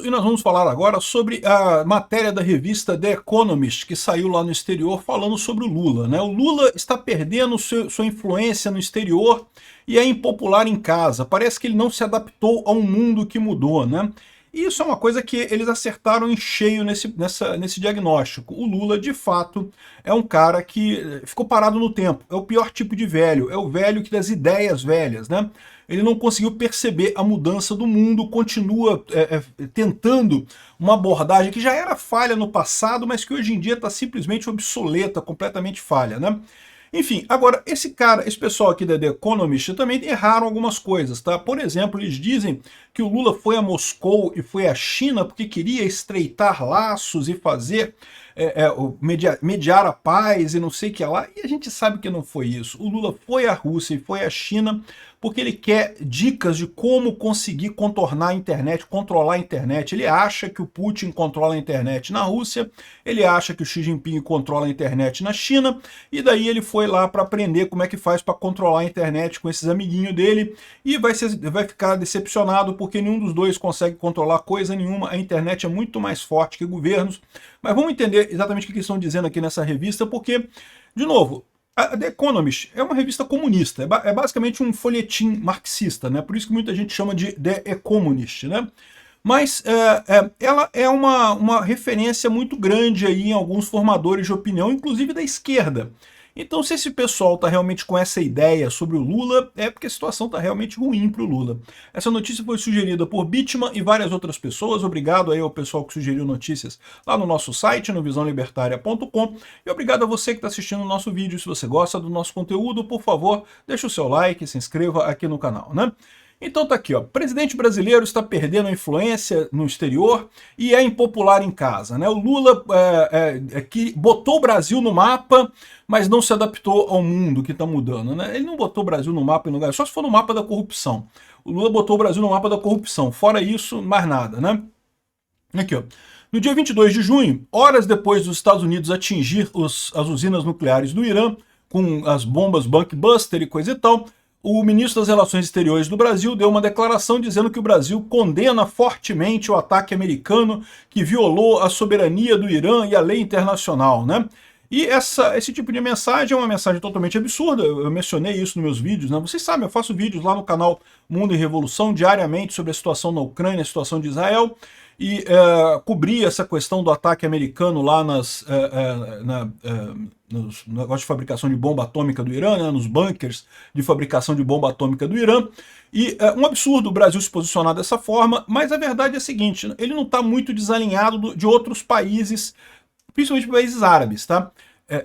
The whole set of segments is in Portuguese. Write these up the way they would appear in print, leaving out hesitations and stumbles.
E nós vamos falar agora sobre a matéria da revista The Economist, que saiu lá no exterior, falando sobre o Lula, né? O Lula está perdendo sua influência no exterior e é impopular em casa. Parece que ele não se adaptou a um mundo que mudou, né? E isso é uma coisa que eles acertaram em cheio nesse diagnóstico. O Lula, de fato, é um cara que ficou parado no tempo. É o pior tipo de velho. É o velho que das ideias velhas, né? Ele não conseguiu perceber a mudança do mundo, continua tentando uma abordagem que já era falha no passado, mas que hoje em dia está simplesmente obsoleta, completamente falha, né? Enfim, agora, esse pessoal aqui da The Economist também erraram algumas coisas, tá? Por exemplo, eles dizem que o Lula foi a Moscou e foi à China porque queria estreitar laços e fazer, mediar a paz e não sei o que lá, e a gente sabe que não foi isso. O Lula foi à Rússia e foi à China porque ele quer dicas de como conseguir contornar a internet, controlar a internet. Ele acha que o Putin controla a internet na Rússia, ele acha que o Xi Jinping controla a internet na China, e daí ele foi lá para aprender como é que faz para controlar a internet com esses amiguinhos dele, e vai ficar decepcionado porque nenhum dos dois consegue controlar coisa nenhuma, a internet é muito mais forte que governos. Mas vamos entender exatamente o que eles estão dizendo aqui nessa revista, porque, de novo, a The Economist é uma revista comunista, é basicamente um folhetim marxista, né? Por isso que muita gente chama de The Economist, né? Mas ela é uma referência muito grande aí em alguns formadores de opinião, inclusive da esquerda. Então, se esse pessoal está realmente com essa ideia sobre o Lula, é porque a situação está realmente ruim para o Lula. Essa notícia foi sugerida por Bitman e várias outras pessoas. Obrigado aí ao pessoal que sugeriu notícias lá no nosso site, no visãolibertaria.com. E obrigado a você que está assistindo o nosso vídeo. Se você gosta do nosso conteúdo, por favor, deixe o seu like e se inscreva aqui no canal, né? Então tá aqui, ó. Presidente brasileiro está perdendo a influência no exterior e é impopular em casa, né? O Lula que botou o Brasil no mapa, mas não se adaptou ao mundo que está mudando, né? Ele não botou o Brasil no mapa em lugar, só se for no mapa da corrupção. O Lula botou o Brasil no mapa da corrupção. Fora isso, mais nada, né? Aqui, ó. No dia 22 de junho, horas depois dos Estados Unidos atingir as usinas nucleares do Irã, com as bombas Bunkbuster e coisa e tal, o ministro das Relações Exteriores do Brasil deu uma declaração dizendo que o Brasil condena fortemente o ataque americano que violou a soberania do Irã e a lei internacional, né? E esse tipo de mensagem é uma mensagem totalmente absurda, eu mencionei isso nos meus vídeos, né? Vocês sabem, eu faço vídeos lá no canal Mundo em Revolução diariamente sobre a situação na Ucrânia, a situação de Israel, e cobrir essa questão do ataque americano lá nos negócios de fabricação de bomba atômica do Irã, né, nos bunkers de fabricação de bomba atômica do Irã. E um absurdo o Brasil se posicionar dessa forma, mas a verdade é a seguinte, ele não está muito desalinhado de outros países, principalmente países árabes, tá?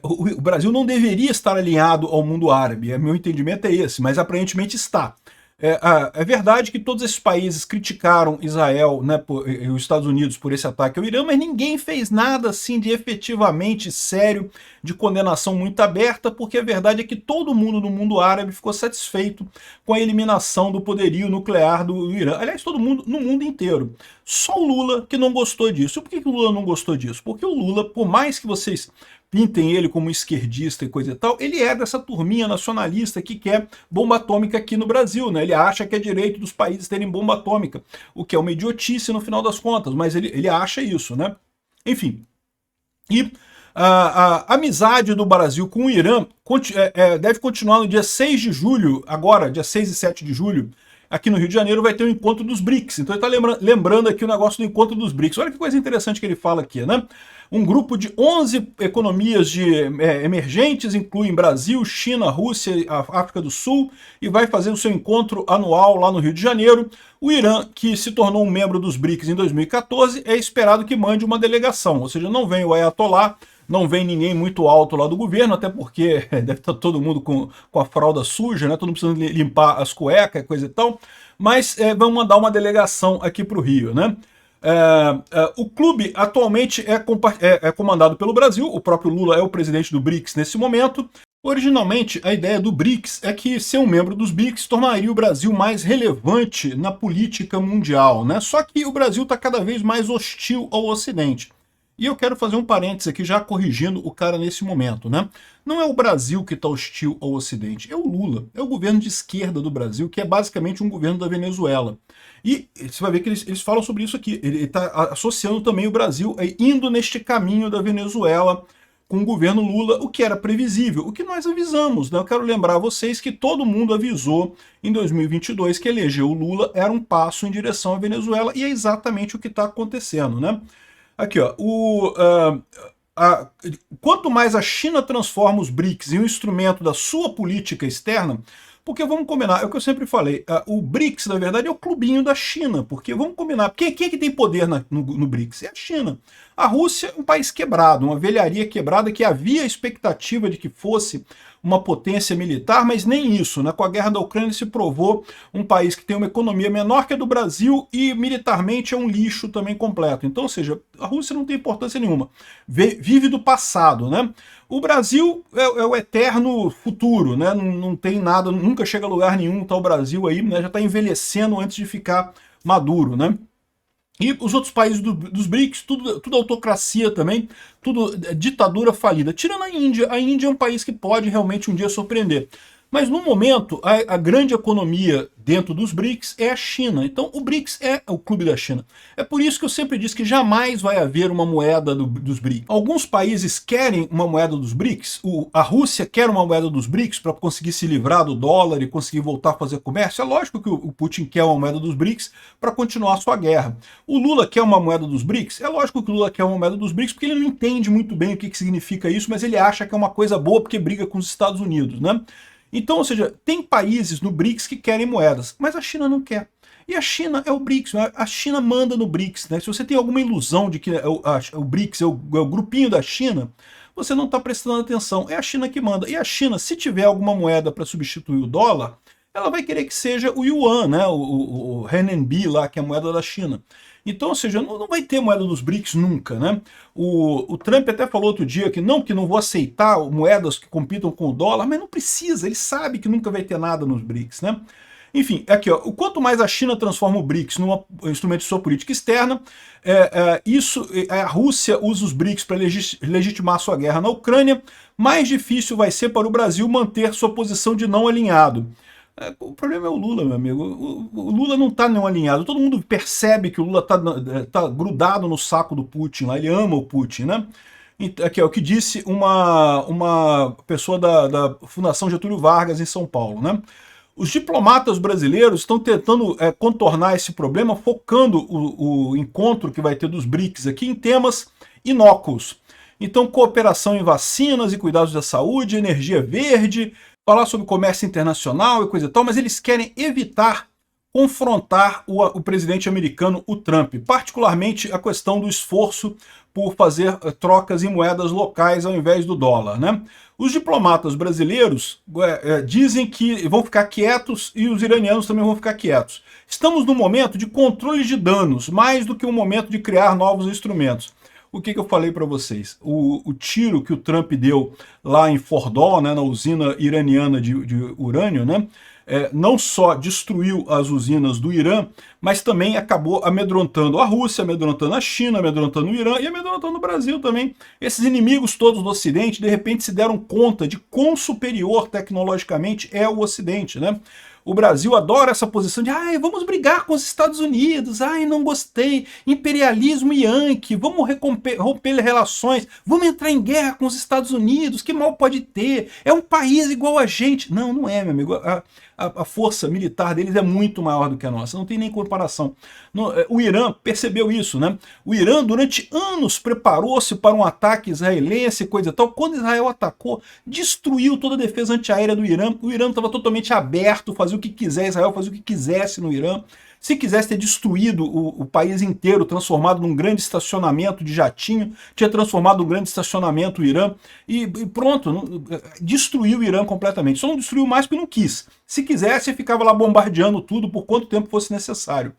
O Brasil não deveria estar alinhado ao mundo árabe, meu entendimento é esse, mas aparentemente está. É verdade que todos esses países criticaram Israel, né, e os Estados Unidos por esse ataque ao Irã, mas ninguém fez nada assim de efetivamente sério, de condenação muito aberta, porque a verdade é que todo mundo no mundo árabe ficou satisfeito com a eliminação do poderio nuclear do Irã. Aliás, todo mundo no mundo inteiro. Só o Lula que não gostou disso. E por que o Lula não gostou disso? Porque o Lula, por mais que vocês pintem ele como esquerdista e coisa e tal, ele é dessa turminha nacionalista que quer bomba atômica aqui no Brasil, né? Ele acha que é direito dos países terem bomba atômica, o que é uma idiotice no final das contas, mas ele acha isso, né? Enfim. E a amizade do Brasil com o Irã deve continuar no dia 6 de julho, agora, dia 6 e 7 de julho, aqui no Rio de Janeiro vai ter o encontro dos BRICS. Então ele está lembrando aqui o negócio do encontro dos BRICS. Olha que coisa interessante que ele fala aqui, né? Um grupo de 11 economias emergentes, incluem Brasil, China, Rússia, África do Sul, e vai fazer o seu encontro anual lá no Rio de Janeiro. O Irã, que se tornou um membro dos BRICS em 2014, é esperado que mande uma delegação, ou seja, não vem o Ayatollah, não vem ninguém muito alto lá do governo, até porque deve estar todo mundo com a fralda suja, né? Todo mundo precisando limpar as cuecas, coisa e tal, mas vão mandar uma delegação aqui para o Rio, né? O clube atualmente é comandado pelo Brasil, o próprio Lula é o presidente do BRICS nesse momento. Originalmente, a ideia do BRICS é que ser um membro dos BRICS tornaria o Brasil mais relevante na política mundial, né? Só que o Brasil está cada vez mais hostil ao Ocidente. E eu quero fazer um parênteses aqui, já corrigindo o cara nesse momento, né? Não é o Brasil que está hostil ao Ocidente, é o Lula, é o governo de esquerda do Brasil, que é basicamente um governo da Venezuela. E você vai ver que eles falam sobre isso aqui. Ele está associando também o Brasil, indo neste caminho da Venezuela com o governo Lula, o que era previsível, o que nós avisamos, né? Eu quero lembrar a vocês que todo mundo avisou em 2022 que eleger o Lula era um passo em direção à Venezuela, e é exatamente o que está acontecendo, né? Aqui, ó, quanto mais a China transforma os BRICS em um instrumento da sua política externa, porque vamos combinar, é o que eu sempre falei, o BRICS, na verdade, é o clubinho da China, porque vamos combinar, quem é que tem poder no BRICS? É a China. A Rússia é um país quebrado, uma velharia quebrada que havia expectativa de que fosse uma potência militar, mas nem isso, né? Com a guerra da Ucrânia se provou um país que tem uma economia menor que a do Brasil e militarmente é um lixo também completo. Então, ou seja, a Rússia não tem importância nenhuma. Vive do passado, né? O Brasil é o eterno futuro, né? Não tem nada, nunca chega a lugar nenhum, tá o Brasil aí, né? Já está envelhecendo antes de ficar maduro, né? E os outros países dos BRICS, tudo autocracia também, tudo ditadura falida. Tirando a Índia é um país que pode realmente um dia surpreender. Mas no momento, a grande economia dentro dos BRICS é a China. Então o BRICS é o clube da China. É por isso que eu sempre disse que jamais vai haver uma moeda dos BRICS. Alguns países querem uma moeda dos BRICS. A Rússia quer uma moeda dos BRICS para conseguir se livrar do dólar e conseguir voltar a fazer comércio. É lógico que o Putin quer uma moeda dos BRICS para continuar a sua guerra. O Lula quer uma moeda dos BRICS. É lógico que o Lula quer uma moeda dos BRICS porque ele não entende muito bem o que significa isso, mas ele acha que é uma coisa boa porque briga com os Estados Unidos, né? Então, ou seja, tem países no BRICS que querem moedas, mas a China não quer. E a China é o BRICS, a China manda no BRICS, né? Se você tem alguma ilusão de que o BRICS é o grupinho da China, você não está prestando atenção. É a China que manda. E a China, se tiver alguma moeda para substituir o dólar, ela vai querer que seja o yuan, né? o renminbi lá, que é a moeda da China. Então, ou seja, não vai ter moeda dos BRICS nunca, né? O Trump até falou outro dia que não vou aceitar moedas que compitam com o dólar, mas não precisa, ele sabe que nunca vai ter nada nos BRICS, né? Enfim, aqui, ó, quanto mais a China transforma o BRICS num instrumento de sua política externa, a Rússia usa os BRICS para legitimar sua guerra na Ucrânia, mais difícil vai ser para o Brasil manter sua posição de não alinhado. O problema é o Lula, meu amigo. O Lula não está nenhum alinhado. Todo mundo percebe que o Lula tá grudado no saco do Putin lá. Ele ama o Putin, né? Aqui é o que disse uma pessoa da Fundação Getúlio Vargas em São Paulo, né? Os diplomatas brasileiros estão tentando contornar esse problema, focando o encontro que vai ter dos BRICS aqui em temas inócuos. Então, cooperação em vacinas e cuidados da saúde, energia verde, falar sobre comércio internacional e coisa e tal, mas eles querem evitar confrontar o presidente americano, o Trump, particularmente a questão do esforço por fazer trocas em moedas locais ao invés do dólar, né? Os diplomatas brasileiros dizem que vão ficar quietos e os iranianos também vão ficar quietos. Estamos num momento de controle de danos, mais do que um momento de criar novos instrumentos. O que eu falei para vocês? O tiro que o Trump deu lá em Fordow, né, na usina iraniana de urânio, né, não só destruiu as usinas do Irã, mas também acabou amedrontando a Rússia, amedrontando a China, amedrontando o Irã e amedrontando o Brasil também. Esses inimigos todos do Ocidente, de repente, se deram conta de quão superior tecnologicamente é o Ocidente, né? O Brasil adora essa posição de vamos brigar com os Estados Unidos, não gostei, imperialismo yankee, vamos romper relações, vamos entrar em guerra com os Estados Unidos, que mal pode ter, é um país igual a gente. Não, não é, meu amigo, a força militar deles é muito maior do que a nossa, não tem nem comparação. O Irã percebeu isso, né? O Irã durante anos preparou-se para um ataque israelense e coisa e tal. Quando Israel atacou, destruiu toda a defesa antiaérea do Irã. O Irã estava totalmente aberto, fazia o que quiser, Israel fazia o que quisesse no Irã. Se quisesse ter destruído o país inteiro, transformado num grande estacionamento de jatinho, tinha transformado um grande estacionamento o Irã, e pronto, destruiu o Irã completamente. Só não destruiu mais porque não quis. Se quisesse, ficava lá bombardeando tudo por quanto tempo fosse necessário.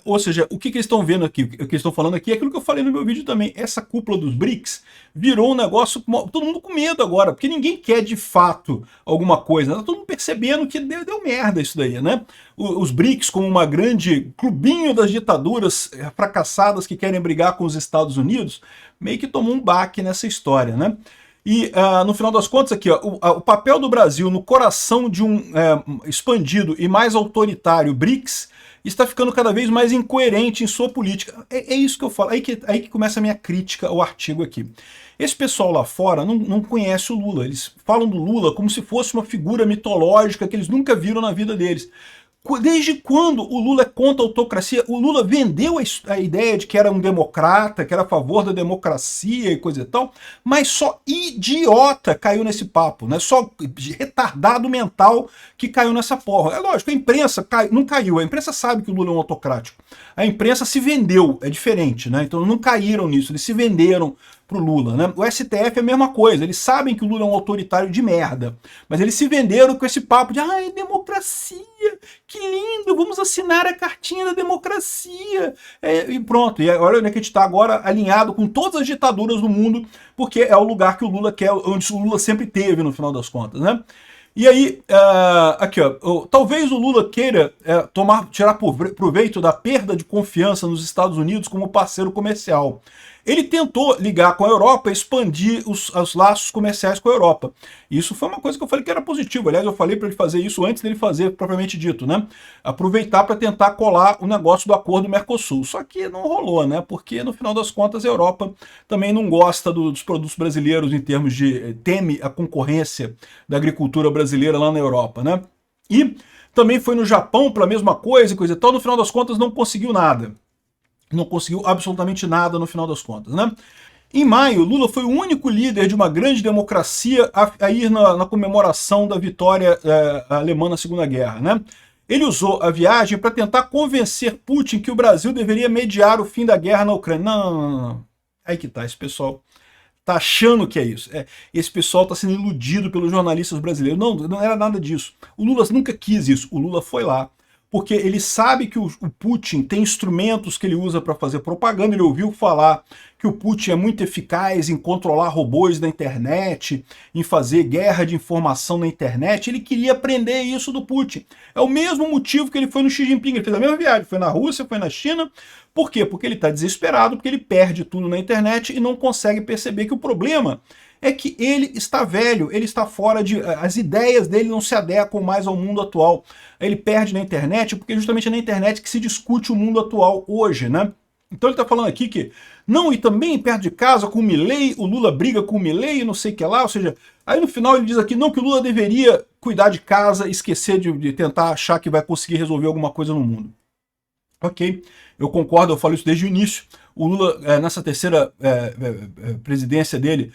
Ou seja, o que eles estão vendo aqui, o que eles estão falando aqui é aquilo que eu falei no meu vídeo também. Essa cúpula dos BRICS virou um negócio, todo mundo com medo agora, porque ninguém quer de fato alguma coisa. Tá todo mundo percebendo que deu merda isso daí, né? Os BRICS como uma grande clubinho das ditaduras fracassadas que querem brigar com os Estados Unidos, meio que tomou um baque nessa história, né? E, no final das contas, aqui, ó, o papel do Brasil no coração de um expandido e mais autoritário BRICS está ficando cada vez mais incoerente em sua política. É isso que eu falo, aí que começa a minha crítica ao artigo aqui. Esse pessoal lá fora não conhece o Lula, eles falam do Lula como se fosse uma figura mitológica que eles nunca viram na vida deles. Desde quando o Lula é contra a autocracia? O Lula vendeu a ideia de que era um democrata, que era a favor da democracia e coisa e tal, mas só idiota caiu nesse papo, né? Só retardado mental que caiu nessa porra. É lógico, a imprensa não caiu, a imprensa sabe que o Lula é um autocrático. A imprensa se vendeu, é diferente, né? Então não caíram nisso, eles se venderam pro Lula, né? O STF é a mesma coisa, eles sabem que o Lula é um autoritário de merda, mas eles se venderam com esse papo de ai, democracia, que lindo, vamos assinar a cartinha da democracia. E pronto, e olha onde é que a gente está agora alinhado com todas as ditaduras do mundo, porque é o lugar que o Lula quer, onde o Lula sempre teve, no final das contas, né? E aí, aqui ó, talvez o Lula queira tirar proveito da perda de confiança nos Estados Unidos como parceiro comercial. Ele tentou ligar com a Europa, expandir os laços comerciais com a Europa. Isso foi uma coisa que eu falei que era positivo. Aliás, eu falei para ele fazer isso antes dele fazer, propriamente dito, né? Aproveitar para tentar colar o negócio do acordo Mercosul. Só que não rolou, né? Porque, no final das contas, a Europa também não gosta dos produtos brasileiros em termos de... teme a concorrência da agricultura brasileira lá na Europa, né? E também foi no Japão para a mesma coisa e coisa e tal. No final das contas, não conseguiu nada. Não conseguiu absolutamente nada no final das contas, né? Em maio, Lula foi o único líder de uma grande democracia a ir na comemoração da vitória alemã na Segunda Guerra, né? Ele usou a viagem para tentar convencer Putin que o Brasil deveria mediar o fim da guerra na Ucrânia. Não. Aí que tá, esse pessoal tá achando que é isso. Esse pessoal tá sendo iludido pelos jornalistas brasileiros. Não era nada disso. O Lula nunca quis isso. O Lula foi lá porque ele sabe que o Putin tem instrumentos que ele usa para fazer propaganda. Ele ouviu falar que o Putin é muito eficaz em controlar robôs na internet, em fazer guerra de informação na internet. Ele queria aprender isso do Putin. É o mesmo motivo que ele foi no Xi Jinping. Ele fez a mesma viagem, foi na Rússia, foi na China. Por quê? Porque ele está desesperado, porque ele perde tudo na internet e não consegue perceber que o problema é que ele está velho, ele está fora de... as ideias dele não se adequam mais ao mundo atual. Ele perde na internet porque justamente é na internet que se discute o mundo atual hoje, né? Então ele está falando aqui que, não, e também perto de casa com o Milei, o Lula briga com o Milei e não sei o que lá, ou seja, aí no final ele diz aqui, não, que o Lula deveria cuidar de casa, esquecer de tentar achar que vai conseguir resolver alguma coisa no mundo. Ok, eu concordo, eu falo isso desde o início. O Lula, nessa terceira presidência dele,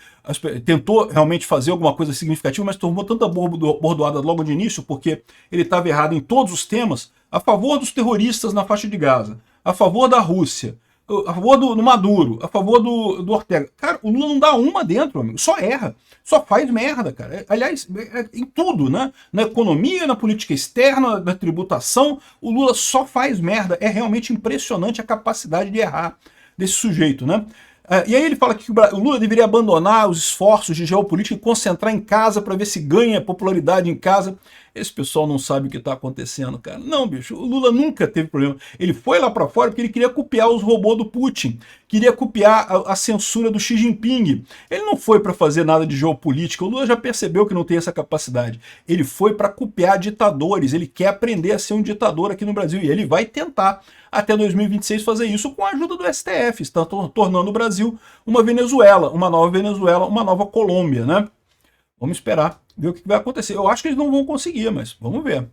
tentou realmente fazer alguma coisa significativa, mas tomou tanta bordoada logo de início, porque ele estava errado em todos os temas, a favor dos terroristas na faixa de Gaza, a favor da Rússia, a favor do Maduro, a favor do Ortega. Cara, o Lula não dá uma dentro, amigo. Só erra. Só faz merda, cara. Aliás, em tudo, né? Na economia, na política externa, na tributação, o Lula só faz merda. É realmente impressionante a capacidade de errar desse sujeito, né? E aí ele fala que o Lula deveria abandonar os esforços de geopolítica e concentrar em casa para ver se ganha popularidade em casa. Esse pessoal não sabe o que está acontecendo, cara. Não, bicho, o Lula nunca teve problema. Ele foi lá para fora porque ele queria copiar os robôs do Putin, queria copiar a censura do Xi Jinping. Ele não foi para fazer nada de geopolítica, o Lula já percebeu que não tem essa capacidade. Ele foi para copiar ditadores, ele quer aprender a ser um ditador aqui no Brasil, e ele vai tentar até 2026 fazer isso com a ajuda do STF, está tornando o Brasil uma Venezuela, uma nova Colômbia, né? Vamos esperar, ver o que vai acontecer. Eu acho que eles não vão conseguir, mas vamos ver.